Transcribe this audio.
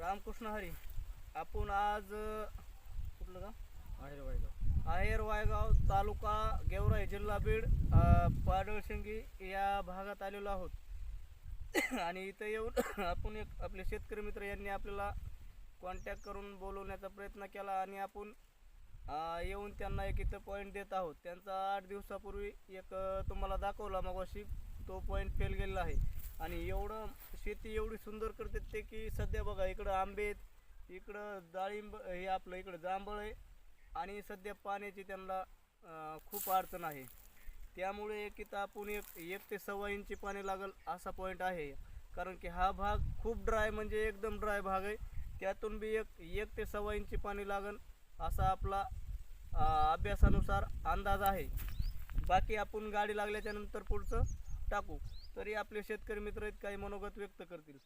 रामकृष्ण हरी. आपण आज कुठलं का आहेर वायगाव तालुका गेवराई जिल्हा बीड पाडळशिंगी या भागात आलेलो आहोत. आणि इथं येऊन आपण एक आपले शेतकरी मित्र यांनी आपल्याला कॉन्टॅक्ट करून बोलवण्याचा प्रयत्न केला आणि आपण येऊन त्यांना एक इथं पॉईंट देत आहोत. त्यांचा 8 दिवसापूर्वी एक तुम्हाला दाखवला मगाशी, तो पॉईंट फेल गेलेला आहे. आणि एवढं शेती एवढी सुंदर करतात ते की सध्या बघा इकडं आंबे, इकडं डाळिंब, हे आपलं इकडं जांभळ आहे आणि सध्या पाण्याची त्यांना खूप अडचण आहे. त्यामुळे एक इथं आपण एक ते 1.25 इंची पाणी लागेल असा पॉईंट आहे. कारण की हा भाग खूप ड्राय, म्हणजे एकदम ड्राय भाग आहे. त्यातून बी एक ते 1.25 इंची पाणी लागेल असा आपला अभ्यासानुसार अंदाज आहे. बाकी आपण गाडी लागल्याच्या नंतर पुढचं टाकू. तरी आपले शेतकरी मित्र काही मनोगत व्यक्त करतील.